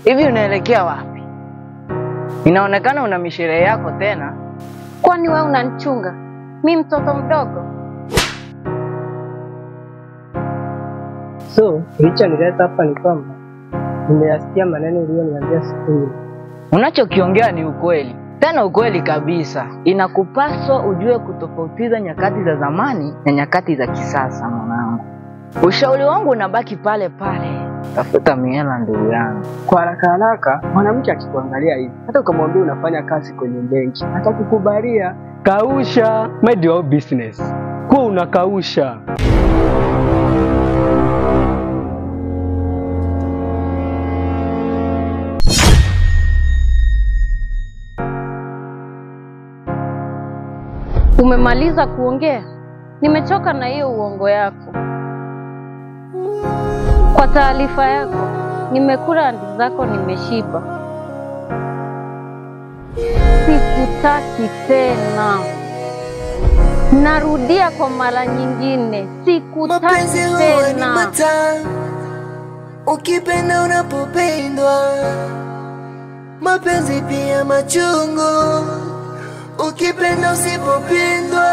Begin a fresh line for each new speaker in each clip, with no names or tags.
Hivi unaelekea wapi? Inaonekana una misherehe yako tena.
Kwani wewe unanichunga? Mimi mtoto mdogo.
So, kilichonileta hapa ni kwamba nimeyasikia maneno uliyoniambia siku ile.
Unachokiongea ni ukweli. Tena ukweli kabisa. Inakupaswa ujue kutofautiza nyakati za zamani na nyakati za kisasa mwanangu. Ushauri wangu unabaki pale pale. Tafuta mihela ndugu yangu.
Kwa haraka mwanamke akikuangalia hivi, hata ukamwambia unafanya kazi kwenye benki, atakukubalia. Kausha, mind your business. Kwa unakausha.
Umemaliza kuongea? Nimechoka na hiyo uongo yako. Kwa taarifa yako, nimekula andi zako, nimeshiba. Sikutaki tena. Narudia kwa mara nyingine, sikutaki tena.
Ukipenda unapopendwa, mapenzi pia machungu. Ukipenda usipopendwa,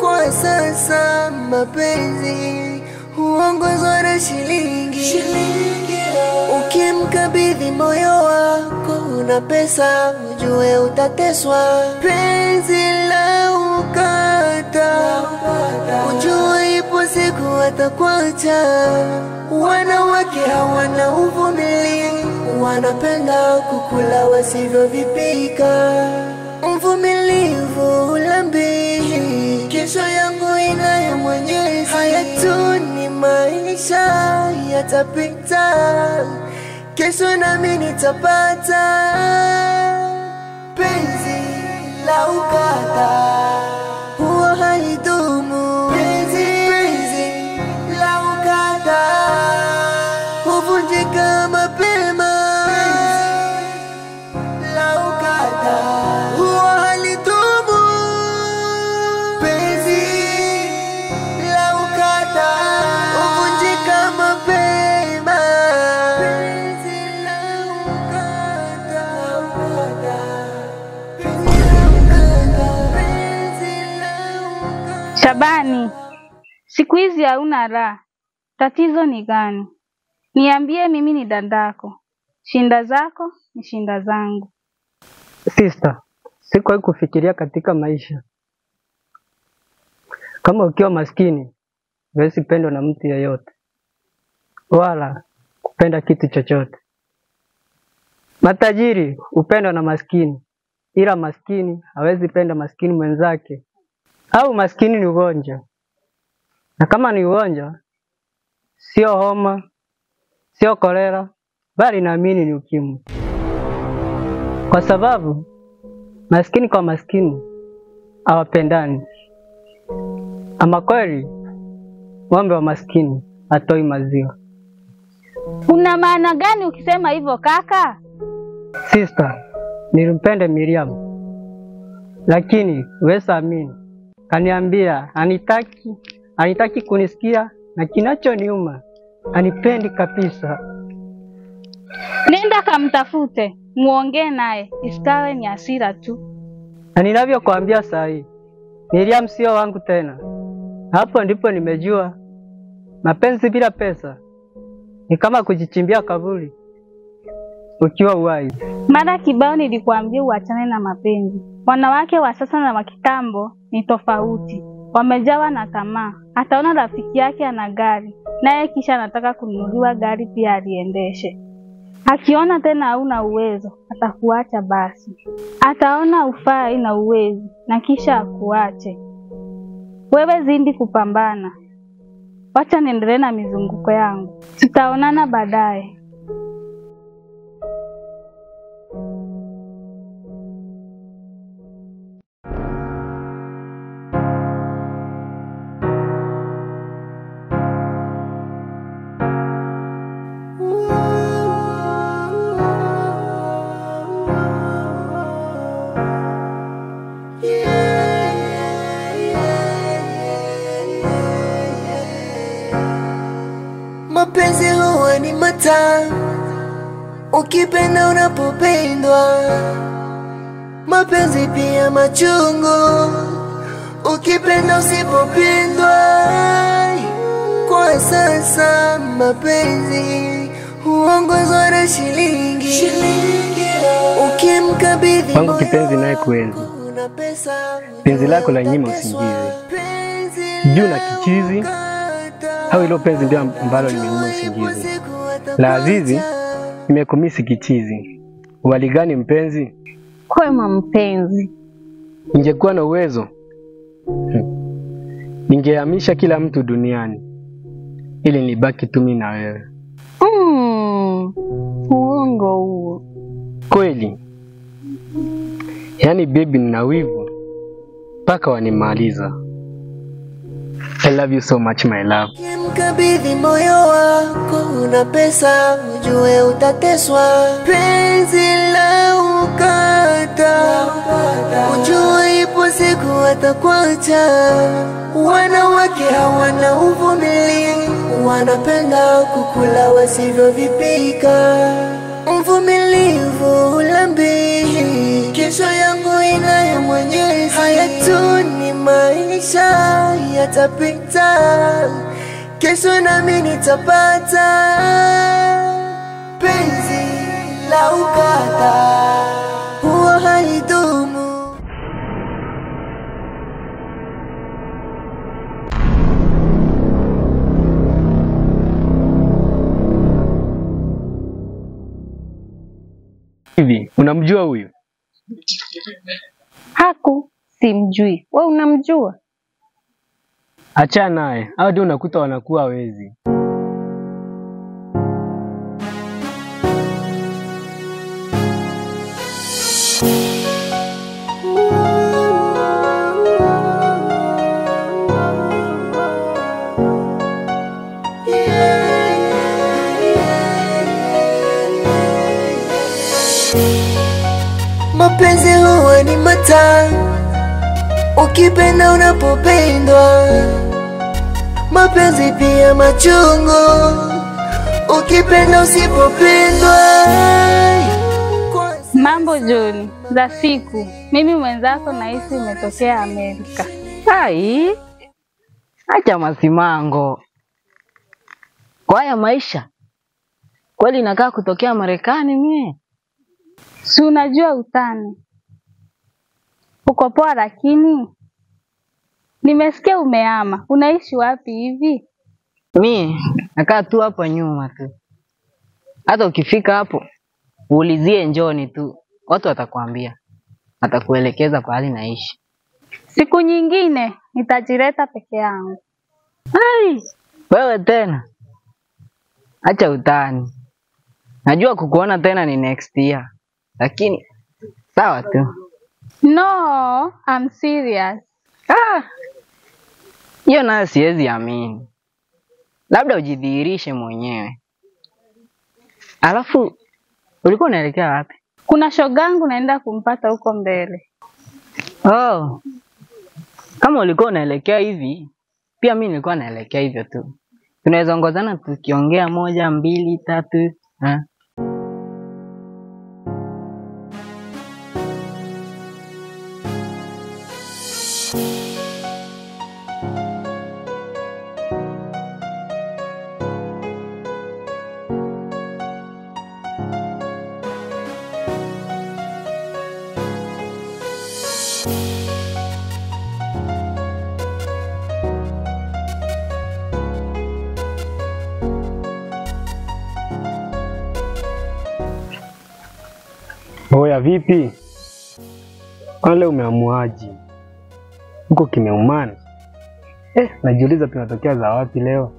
kwa sasa mapenzi huongozwa na shilingi. Ukimkabidhi moyo wako una pesa, ujue utateswa. Penzi la ukata, ujue ipo siku atakuacha. Wanawake hawana uvumilivu, wanapenda kukula wasivyovipika. Mvumilivu ulambihi, kesho yangu inayo Mwenyezi. Haya tu ni maisha, yatapita, kesho nami nitapata. Penzi la ukata huwa halidumu. Penzi la ukata huvunjika mapema. Penzi la ukata huwa halidumu. Penzi la ukata huvunjika mapema. Penzi la ukata,
Shabani, siku hizi hauna raha. Tatizo ni gani? Niambie, mimi ni dandako. Shinda zako ni shinda zangu.
Sister, sikuwahi kufikiria katika maisha kama ukiwa maskini huwezi pendwa na mtu yeyote, wala kupenda kitu chochote. Matajiri hupendwa na maskini, ila maskini hawezi penda maskini mwenzake. Au maskini ni ugonjwa, na kama ni ugonjwa sio homa, sio kolera, bali naamini ni ukimwi. Kwa sababu maskini kwa maskini hawapendani. Ama kweli ng'ombe wa maskini hatoi maziwa.
Una maana gani ukisema hivyo kaka?
Sister, nilimpenda Miriam, lakini wewe amini, kaniambia anitaki kunisikia, na kinachoniuma anipendi kabisa.
Nenda kamtafute, muongee naye, isikawe ni hasira tu.
Na ninavyokuambia saa hii, Miriam sio wangu tena. Hapo ndipo nimejua mapenzi bila pesa ni kama kujichimbia kaburi ukiwa uhai.
Mara kibao nilikuambia uachane na mapenzi. Wanawake wa sasa na wa kitambo ni tofauti. Wamejawa na tamaa. Ataona rafiki yake ana gari, naye kisha anataka kununuliwa gari pia aliendeshe. Akiona tena hauna uwezo, atakuacha basi. Ataona ufai na uwezo, na kisha akuache. Wewe zindi kupambana. Wacha niendelee na mizunguko yangu. Tutaonana baadaye.
Mapenzi huwa ni matamu ukipenda unapopendwa, mapenzi pia machungu, ukipenda usipopendwa. Kwa sasa mapenzi huongozwa na shilingi, ukimkabidhi
wangu kipenzi naye kuenzi, penzi lako la nyima usingizi, juu na kichizi, au ilo penzi ndio ambalo limenyima usingizi. La azizi, nimekumisi kichizi, uwaligani mpenzi?
Kwema mpenzi.
Ningekuwa na uwezo, ningehamisha kila mtu duniani, ili nibaki tu mimi na wewe.
Uongo huo.
Kweli. Yaani baby nina wivu mpaka wanimaliza. I love you so much my love.
Ukimkabidhi moyo wako una pesa, ujue utateswa. Penzi la ukata, ujue ipo siku atakuacha. Wanawake hawana uvumilivu, wanapenda kukula wasivyovipika. Mvumilivu ulambihi, kesho yangu inayo Mwenyezi. Haya tu ni maisha, yatapita, kesho nami nitapata. Penzi la ukata huwa halidumu.
Hivi, unamjua huyu?
Haku simjui. Wewe unamjua?
Achana naye, hao ndio unakuta wanakuwa wezi.
Mapenzi huwa ni matamu, ukipenda unapopendwa. Mapenzi pia machungu, ukipenda usipopendwa.
Mambo John, za siku. Mimi mwenzako nahisi umetokea Amerika.
Hai, acha masimango. Kwa haya maisha, kweli nakaa kutokea Marekani mie?
Si unajua utani. Uko poa lakini nimesikia umehama. Unaishi wapi hivi?
Mie nakaa tu hapa nyuma tu. Hata ukifika hapo uulizie Njoni tu, watu watakwambia, atakuelekeza pahali naishi.
Siku nyingine nitajileta peke yangu.
Hai, wewe tena, acha utani. Najua kukuona tena ni next year, lakini sawa tu.
No, I'm serious.
Hiyo nayo siwezi amini. Labda ujidhihirishe mwenyewe. Alafu ulikuwa unaelekea wapi?
Kuna shogangu naenda kumpata huko mbele.
Oh. Kama ulikuwa unaelekea hivi, pia mimi nilikuwa naelekea hivyo tu. Tunaweza ongozana tukiongea 1, 2, 3, ha?
Oya vipi? Wale umeamuaji? Huko kimeumana? Najiuliza tunatokea za wapi leo?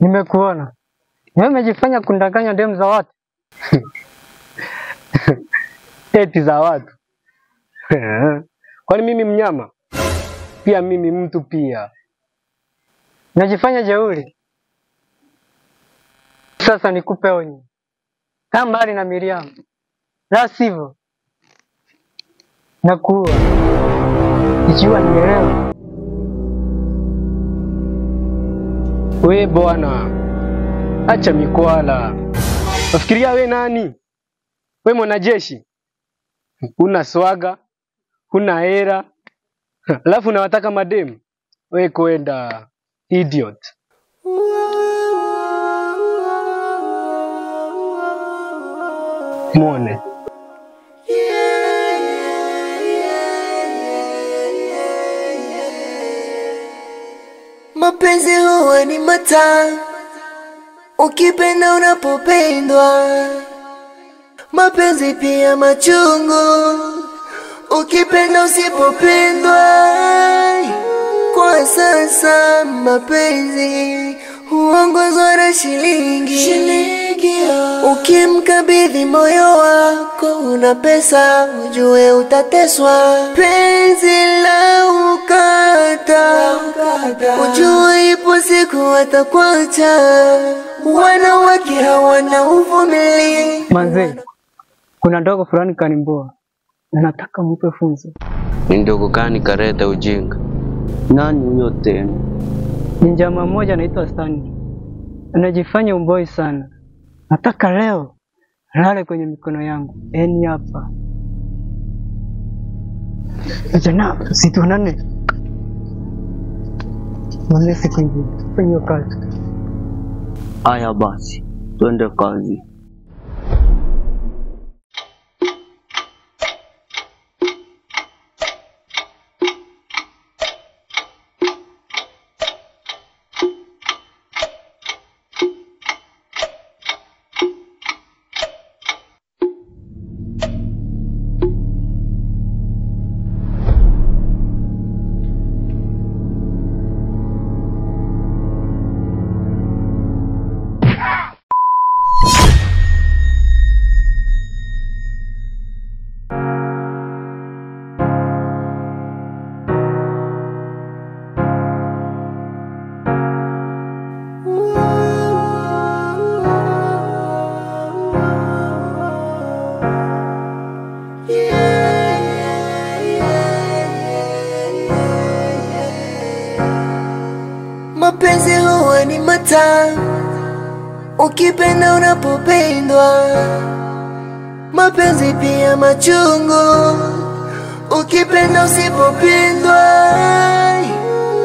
Nimekuona. Wewe umejifanya kundanganya demu za watu.
Eti za watu. Kwani mimi mnyama? Pia mimi mtu pia.
Unajifanya jeuri. Sasa nikupe onyo. Kaa mbali na Miriam. La sivyo nakuua. Ikiwa nielewa.
We bwana, acha mikwala. Nafikiria we nani? We mwanajeshi? Huna swaga, huna hera, alafu unawataka mademu? We kwenda, idiot. Muone.
Mapenzi huwa ni matamu, ukipenda unapopendwa. Mapenzi pia machungu, ukipenda usipopendwa. Kwa sasa mapenzi huongozwa na shilingi. Ukimkabidhi moyo wako una pesa, ujue utateswa. Penzi la ukata, ujue ipo siku atakuacha. Wanawake hawana uvumilivu.
Manze, kuna ndogo fulani kanimbua. Na nataka mpe funzo.
Ni ndogo gani kareta ujinga? Nani huyo tena?
Ni jamaa mmoja anaitwa Stanley. Anajifanya umboi sana. Nataka leo lale kwenye mikono yangu. Eni hapa. Jana, situonane. Manze siku ingine. Fanya kazi.
Aya basi, twende kazi.
Mapenzi huwa ni matamu, ukipenda unapopendwa. Mapenzi pia machungu, ukipenda usipopendwa.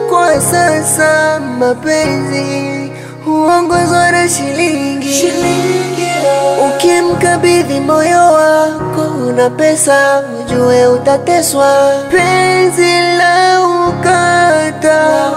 Kwa sasa mapenzi huongozwa na shilingi. Ukimkabidhi moyo wako una pesa, ujue utateswa. Penzi la ukata,